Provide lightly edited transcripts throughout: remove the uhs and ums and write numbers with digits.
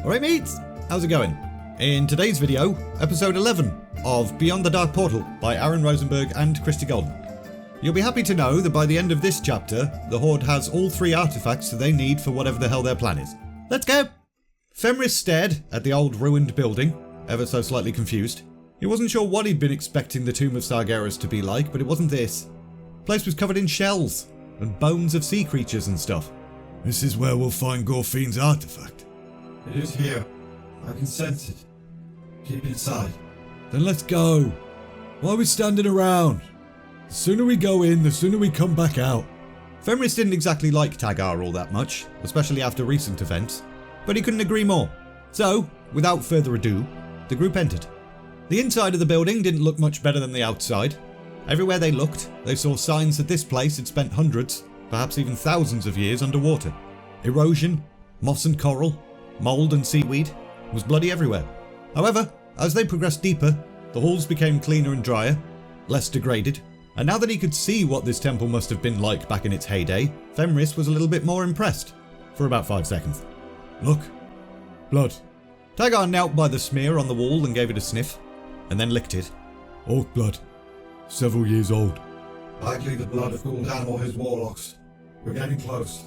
Alright mates, how's it going? In today's video, episode 11 of Beyond the Dark Portal by Aaron Rosenberg and Christie Golden. You'll be happy to know that by the end of this chapter, the Horde has all 3 artifacts that they need for whatever the hell their plan is. Let's go! Fenris stared at the old ruined building, ever so slightly confused. He wasn't sure what he'd been expecting the Tomb of Sargeras to be like, but it wasn't this. The place was covered in shells, and bones of sea creatures and stuff. This is where we'll find Gorefiend's artifact. It is here. I can sense it. Keep inside. Then let's go. Why are we standing around? The sooner we go in, the sooner we come back out. Fenris didn't exactly like Tagar all that much, especially after recent events, but he couldn't agree more. So, without further ado, the group entered. The inside of the building didn't look much better than the outside. Everywhere they looked, they saw signs that this place had spent hundreds, perhaps even thousands of years underwater. Erosion, moss and coral, mould and seaweed was bloody everywhere. However, as they progressed deeper, the halls became cleaner and drier, less degraded, and now that he could see what this temple must have been like back in its heyday, Fenris was a little bit more impressed. For about 5 seconds. Look. Blood. Tagar knelt by the smear on the wall and gave it a sniff, and then licked it. Orc blood. Several years old. Likely the blood of Gul'dan or his warlocks. We're getting close.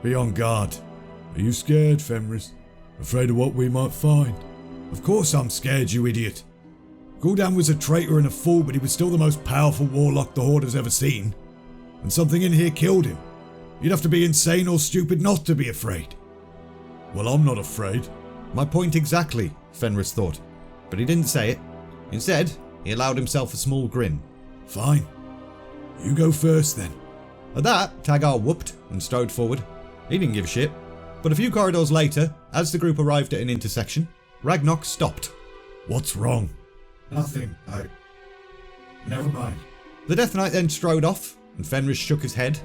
Be on guard. Are you scared, Fenris? Afraid of what we might find? Of course I'm scared, you idiot. Gul'dan was a traitor and a fool, but he was still the most powerful warlock the Horde has ever seen. And something in here killed him. You'd have to be insane or stupid not to be afraid. Well, I'm not afraid. My point exactly, Fenris thought, but he didn't say it. Instead, he allowed himself a small grin. Fine. You go first then. At that, Tagar whooped and strode forward. He didn't give a shit. But a few corridors later, as the group arrived at an intersection, Ragnok stopped. What's wrong? Nothing. Never mind. The Death Knight then strode off, and Fenris shook his head.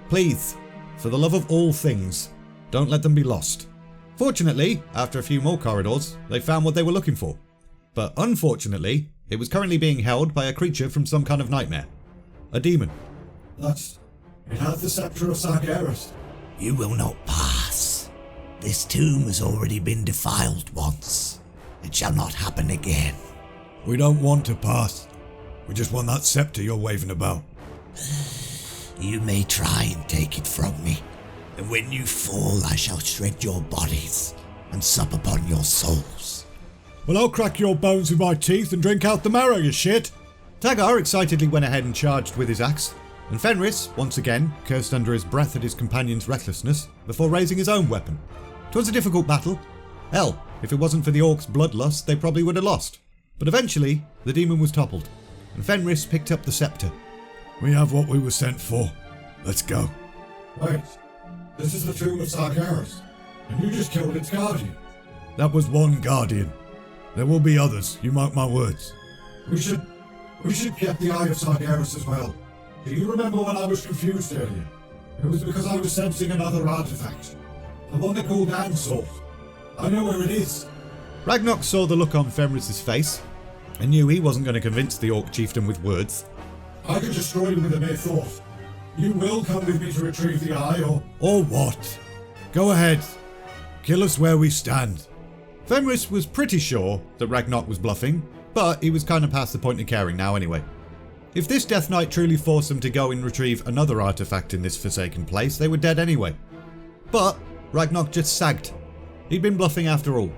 Please, for the love of all things, don't let them be lost. Fortunately, after a few more corridors, they found what they were looking for. But unfortunately, it was currently being held by a creature from some kind of nightmare. A demon. It has the scepter of Sargeras. You will not pass. This tomb has already been defiled once. It shall not happen again. We don't want to pass. We just want that scepter you're waving about. You may try and take it from me, and when you fall I shall shred your bodies and sup upon your souls. Well, I'll crack your bones with my teeth and drink out the marrow, you shit. Tagar excitedly went ahead and charged with his axe, and Fenris, once again, cursed under his breath at his companion's recklessness before raising his own weapon. 'Twas a difficult battle. Hell, if it wasn't for the orcs' bloodlust, they probably would have lost. But eventually, the demon was toppled, and Fenris picked up the scepter. We have what we were sent for. Let's go. Wait. This is the Tomb of Sargeras, and you just killed its guardian. That was one guardian. There will be others, you mark my words. We should get the Eye of Sargeras as well. Do you remember when I was confused earlier? It was because I was sensing another artifact. The one that Gul'dan saw. I know where it is. Ragnok saw the look on Fenris's face, and knew he wasn't going to convince the orc chieftain with words. I could destroy you with a mere thought. You will come with me to retrieve the eye, Or what? Go ahead. Kill us where we stand. Fenris was pretty sure that Ragnok was bluffing, but he was kind of past the point of caring now anyway. If this Death Knight truly forced them to go and retrieve another artifact in this forsaken place, they were dead anyway. But Ragnok just sagged. He'd been bluffing after all.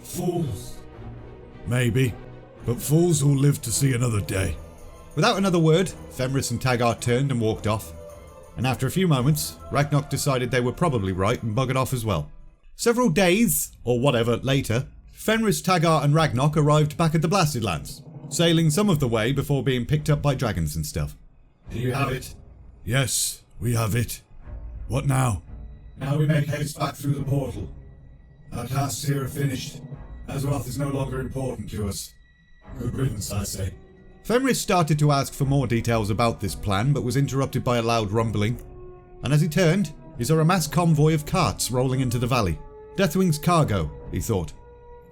Fools. Maybe, but fools will live to see another day. Without another word, Fenris and Tagar turned and walked off. And after a few moments, Ragnok decided they were probably right and buggered off as well. Several days, or whatever, later, Fenris, Tagar and Ragnok arrived back at the Blasted Lands, sailing some of the way before being picked up by dragons and stuff. Do you have it? Yes, we have it. What now? Now we make haste back through the portal. Our tasks here are finished. Azeroth is no longer important to us. Good riddance, I say. Fenris started to ask for more details about this plan, but was interrupted by a loud rumbling. And as he turned, he saw a mass convoy of carts rolling into the valley. Deathwing's cargo, he thought.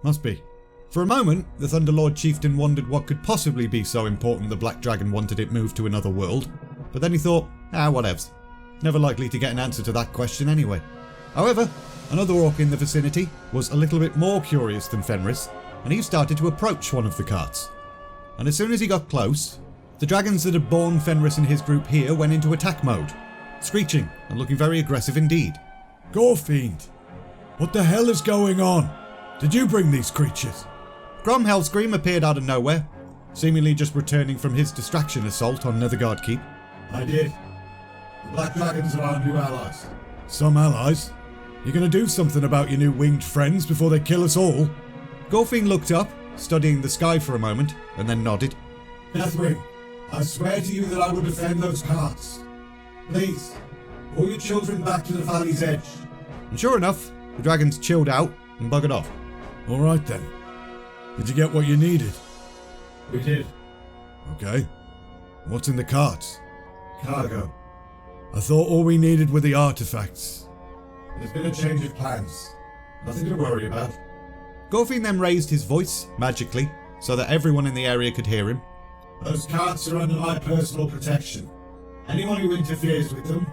Must be. For a moment, the Thunderlord chieftain wondered what could possibly be so important the Black Dragon wanted it moved to another world. But then he thought, whatevs. Never likely to get an answer to that question anyway. However, another orc in the vicinity was a little bit more curious than Fenris, and he started to approach one of the carts. And as soon as he got close, the dragons that had borne Fenris and his group here went into attack mode, screeching and looking very aggressive indeed. Gorefiend, what the hell is going on? Did you bring these creatures? Grom Hellscream appeared out of nowhere, seemingly just returning from his distraction assault on Netherguard Keep. I did. The Black Dragons are our new allies. Some allies? You're gonna do something about your new winged friends before they kill us all? Gorefiend looked up, studying the sky for a moment, and then nodded. Deathwing, I swear to you that I will defend those carts. Please, pull your children back to the valley's edge. And sure enough, the dragons chilled out and buggered off. Alright then. Did you get what you needed? We did. Okay. What's in the carts? Cargo. I thought all we needed were the artifacts. There's been a change of plans. Nothing to worry about. Gorefiend then raised his voice, magically, so that everyone in the area could hear him. Those carts are under my personal protection. Anyone who interferes with them,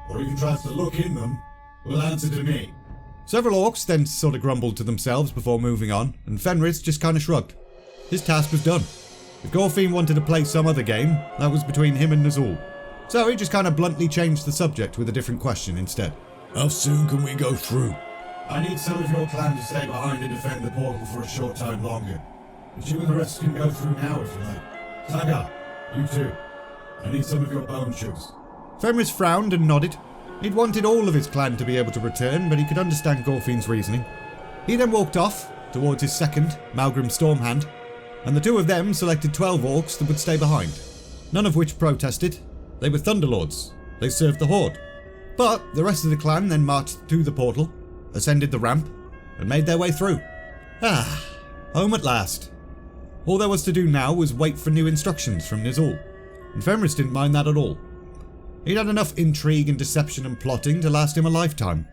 or even tries to look in them, will answer to me. Several orcs then sort of grumbled to themselves before moving on, and Fenris just kind of shrugged. His task was done. If Gorefiend wanted to play some other game, that was between him and Nazul. So he just kind of bluntly changed the subject with a different question instead. How soon can we go through? I need some of your clan to stay behind and defend the portal for a short time longer. But you and the rest can go through now if you like. Tagar, you too. I need some of your bone shoes. Fenris frowned and nodded. He'd wanted all of his clan to be able to return, but he could understand Gorefiend's reasoning. He then walked off towards his second, Malgrim Stormhand, and the two of them selected 12 orcs that would stay behind, none of which protested. They were Thunderlords. They served the Horde. But the rest of the clan then marched to the portal, ascended the ramp, and made their way through. Home at last. All there was to do now was wait for new instructions from Nazul, and Fenris didn't mind that at all. He'd had enough intrigue and deception and plotting to last him a lifetime.